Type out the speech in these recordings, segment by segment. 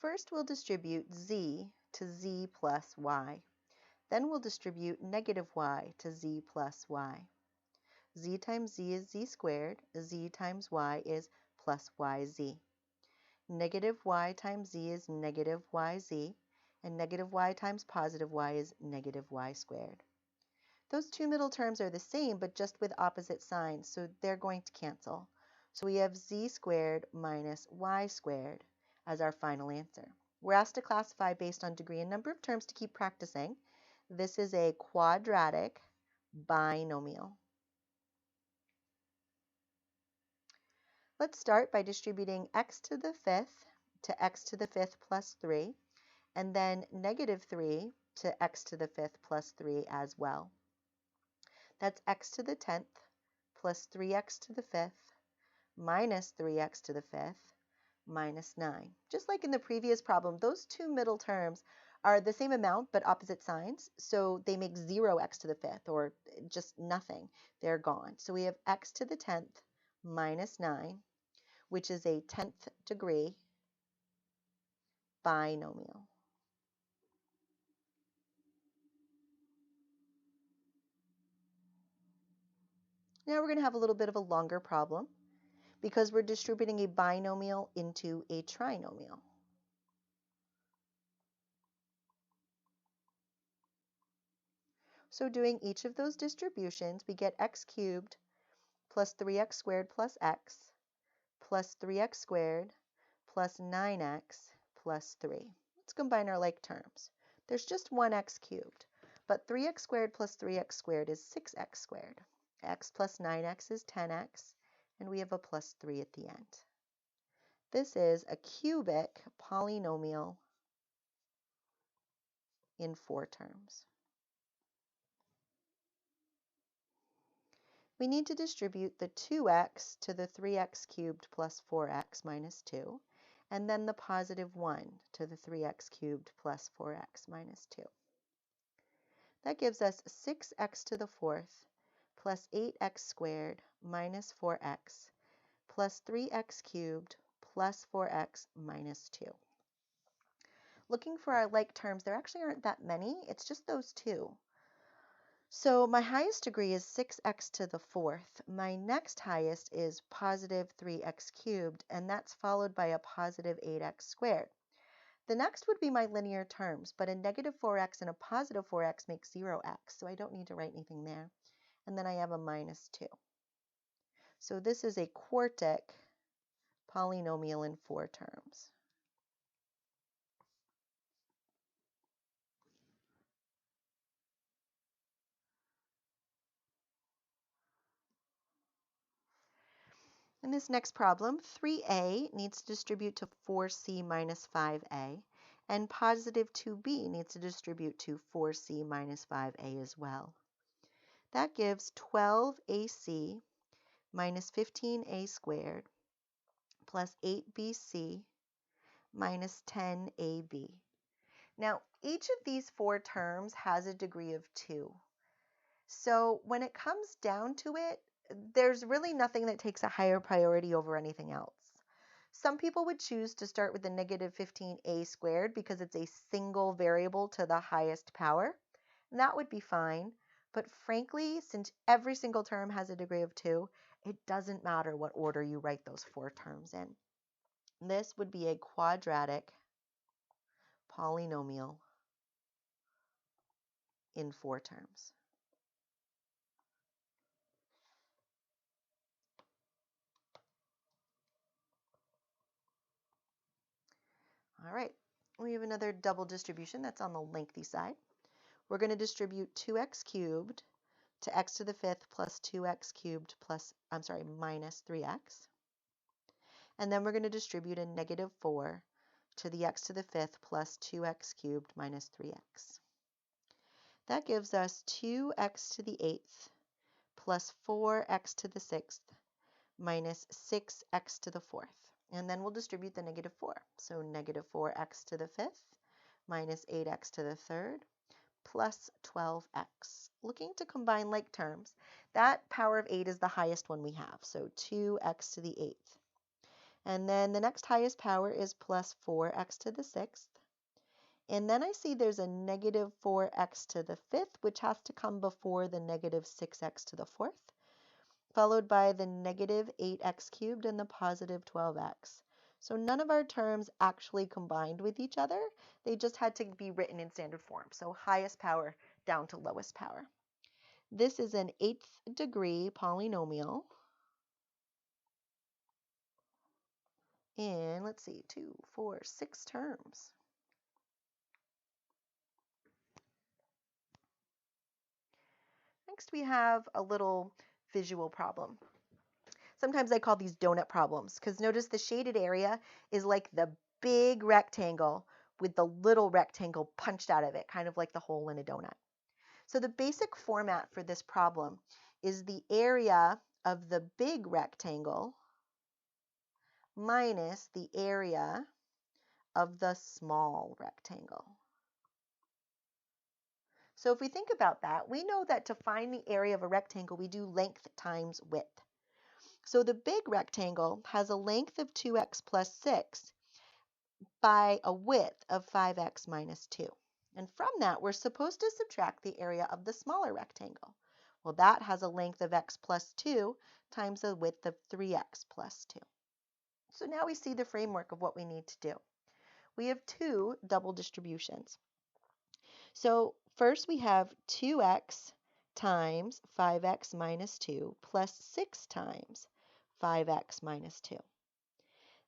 First, we'll distribute z to z plus y. Then we'll distribute negative y to z plus y. Z times z is z squared. Z times y is plus yz. Negative y times z is negative yz. And negative y times positive y is negative y squared. Those two middle terms are the same, but just with opposite signs, so they're going to cancel. So we have z squared minus y squared as our final answer. We're asked to classify based on degree and number of terms to keep practicing. This is a quadratic binomial. Let's start by distributing x to the fifth to x to the fifth plus 3, and then negative 3 to x to the fifth plus 3 as well. That's x to the 10th plus 3x to the fifth minus 3x to the fifth minus 9. Just like in the previous problem, those two middle terms are the same amount but opposite signs, so they make 0x to the fifth, or just nothing. They're gone. So we have x to the 10th minus 9, which is a 10th degree binomial. Now we're going to have a little bit of a longer problem because we're distributing a binomial into a trinomial. So doing each of those distributions, we get x cubed plus 3x squared plus x plus 3x squared plus 9x plus 3. Let's combine our like terms. There's just one x cubed, but 3x squared plus 3x squared is 6x squared. X plus 9x is 10x, and we have a plus 3 at the end. This is a cubic polynomial in 4 terms. We need to distribute the 2x to the 3x cubed plus 4x minus 2, and then the positive 1 to the 3x cubed plus 4x minus 2. That gives us 6x to the 4th plus 8x squared minus 4x plus 3x cubed plus 4x minus 2. Looking for our like terms, there actually aren't that many. It's just those two. So my highest degree is 6x to the 4th. My next highest is positive 3x cubed, and that's followed by a positive 8x squared. The next would be my linear terms, but a negative 4x and a positive 4x makes 0x, so I don't need to write anything there. And then I have a minus 2. So this is a quartic polynomial in 4 terms. In this next problem, 3a needs to distribute to 4c minus 5a, and positive 2b needs to distribute to 4c minus 5a as well. That gives 12ac minus 15a squared plus 8bc minus 10ab. Now, each of these 4 terms has a degree of 2. So when it comes down to it, there's really nothing that takes a higher priority over anything else. Some people would choose to start with the negative 15a squared because it's a single variable to the highest power. And that would be fine. But frankly, since every single term has a degree of 2, it doesn't matter what order you write those 4 terms in. This would be a quadratic polynomial in 4 terms. All right, we have another double distribution that's on the lengthy side. We're going to distribute 2x cubed to x to the 5th plus 2x cubed minus 3x. And then we're going to distribute a negative 4 to the x to the 5th plus 2x cubed minus 3x. That gives us 2x to the 8th plus 4x to the 6th minus 6x to the 4th. And then we'll distribute the negative 4. So negative 4x to the 5th minus 8x to the 3rd plus 12x. Looking to combine like terms, that power of 8 is the highest one we have, so 2x to the 8th. And then the next highest power is plus 4x to the 6th. And then I see there's a negative 4x to the 5th, which has to come before the negative 6x to the 4th, followed by the negative 8x cubed and the positive 12x. So none of our terms actually combined with each other. They just had to be written in standard form. So highest power down to lowest power. This is an 8th degree polynomial in, let's see, 2, 4, 6 terms. Next, we have a little visual problem. Sometimes I call these donut problems because notice the shaded area is like the big rectangle with the little rectangle punched out of it, kind of like the hole in a donut. So the basic format for this problem is the area of the big rectangle minus the area of the small rectangle. So if we think about that, we know that to find the area of a rectangle, we do length times width. So the big rectangle has a length of 2x plus 6 by a width of 5x minus 2. And from that, we're supposed to subtract the area of the smaller rectangle. Well, that has a length of x plus 2 times a width of 3x plus 2. So now we see the framework of what we need to do. We have two double distributions. So first we have 2x times 5x minus 2 plus 6 times 5x minus 2.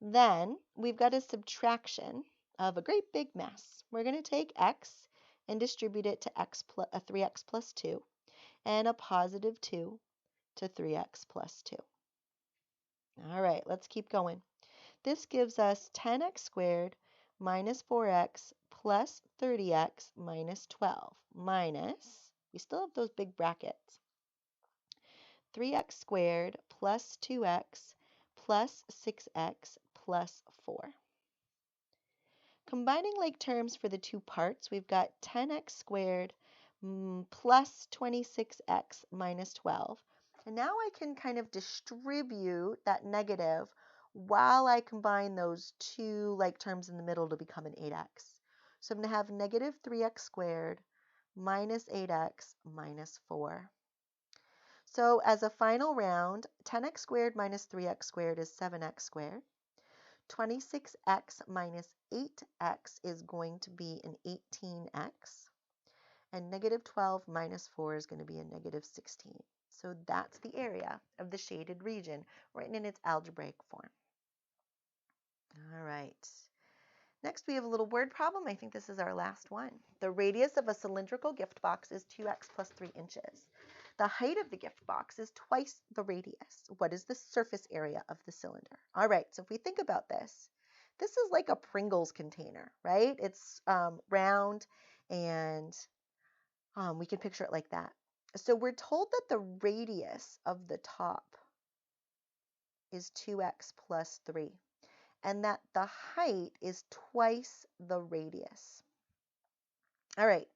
Then we've got a subtraction of a great big mess. We're going to take x and distribute it to 3x plus 2 and a positive 2 to 3x plus 2. All right, let's keep going. This gives us 10x squared minus 4x plus 30x minus 12 minus, we still have those big brackets, 3x squared plus 2x plus 6x plus 4. Combining like terms for the two parts, we've got 10x squared plus 26x minus 12. And now I can kind of distribute that negative while I combine those two like terms in the middle to become an 8x. So I'm going to have negative 3x squared minus 8x minus 4. So as a final round, 10x squared minus 3x squared is 7x squared. 26x minus 8x is going to be an 18x. And negative 12 minus 4 is going to be a negative 16. So that's the area of the shaded region written in its algebraic form. All right. Next, we have a little word problem. I think this is our last one. The radius of a cylindrical gift box is 2x plus 3 inches. The height of the gift box is twice the radius. What is the surface area of the cylinder? All right, so if we think about this, this is like a Pringles container, right? It's round and we can picture it like that. So we're told that the radius of the top is 2x plus 3 and that the height is twice the radius. All right,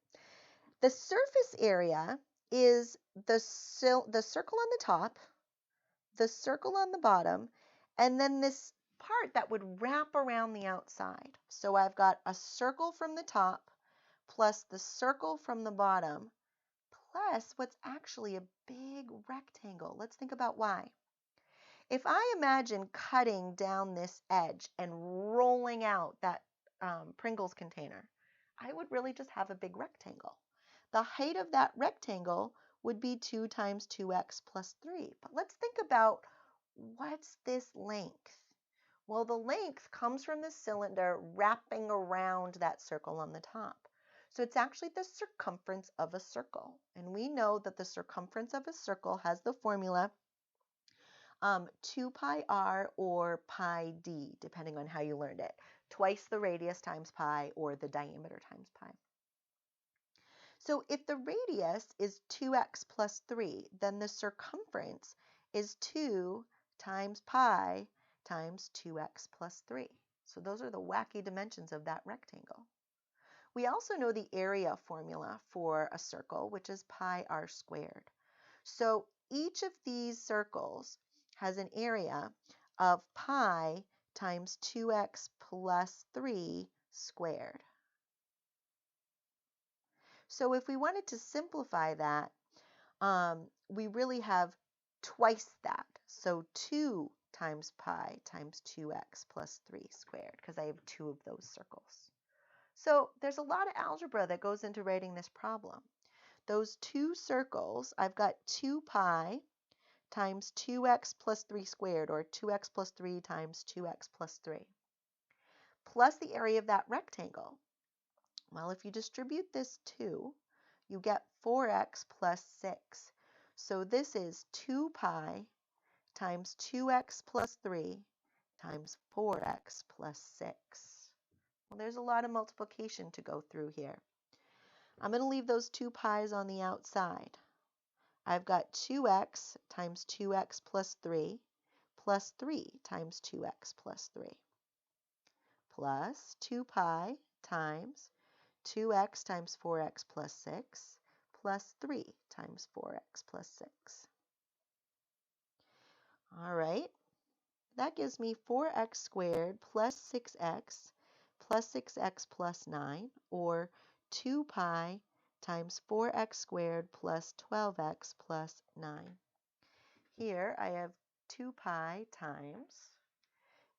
the surface area is the circle on the top, the circle on the bottom, and then this part that would wrap around the outside. So I've got a circle from the top plus the circle from the bottom plus what's actually a big rectangle. Let's think about why. If I imagine cutting down this edge and rolling out that Pringles container, I would really just have a big rectangle. The height of that rectangle would be 2 times 2x plus 3. But let's think about what's this length? Well, the length comes from the cylinder wrapping around that circle on the top. So it's actually the circumference of a circle. And we know that the circumference of a circle has the formula 2 pi r or pi d, depending on how you learned it. Twice the radius times pi or the diameter times pi. So if the radius is 2x plus 3, then the circumference is 2 times pi times 2x plus 3. So those are the wacky dimensions of that rectangle. We also know the area formula for a circle, which is pi r squared. So each of these circles has an area of pi times 2x plus 3 squared. So if we wanted to simplify that, we really have twice that. So 2 times pi times 2x plus 3 squared, because I have 2 of those circles. So there's a lot of algebra that goes into writing this problem. Those 2 circles, I've got 2 pi times 2x plus 3 squared, or 2x plus 3 times 2x plus 3, plus the area of that rectangle. Well, if you distribute this 2, you get 4x plus 6. So this is 2 pi times 2x plus 3 times 4x plus 6. Well, there's a lot of multiplication to go through here. I'm going to leave those 2 pi's on the outside. I've got 2x times 2x plus 3 plus 3 times 2x plus 3 plus 2 pi times 2x times 4x plus 6 plus 3 times 4x plus 6. All right, that gives me 4x squared plus 6x plus 6x plus 9, or 2 pi times 4x squared plus 12x plus 9. Here I have 2 pi times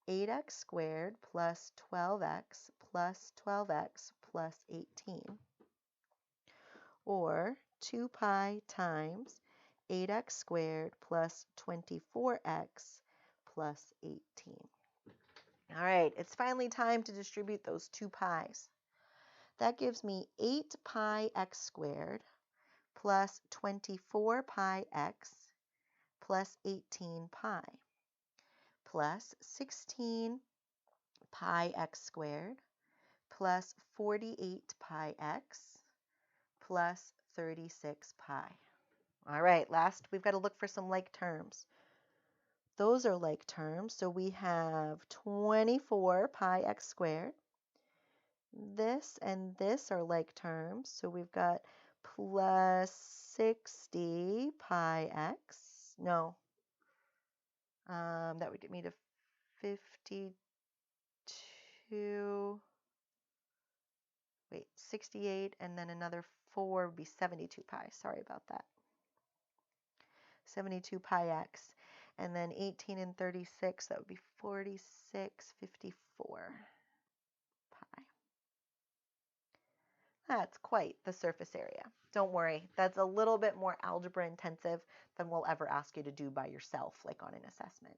8x squared plus 12x plus 12x plus 18, or 2 pi times 8x squared plus 24x plus 18. All right, it's finally time to distribute those 2 pi's. That gives me 8 pi x squared plus 24 pi x plus 18 pi plus 16 pi x squared plus 48 pi x plus 36 pi. All right, last we've got to look for some like terms. Those are like terms, so we have 24 pi x squared. This and this are like terms, so we've got plus 60 pi x. No, that would get me to 52. Wait, 68, and then another 4 would be 72 pi. Sorry about that. 72 pi x. And then 18 and 36, that would be 46, 54 pi. That's quite the surface area. Don't worry, that's a little bit more algebra intensive than we'll ever ask you to do by yourself, like on an assessment.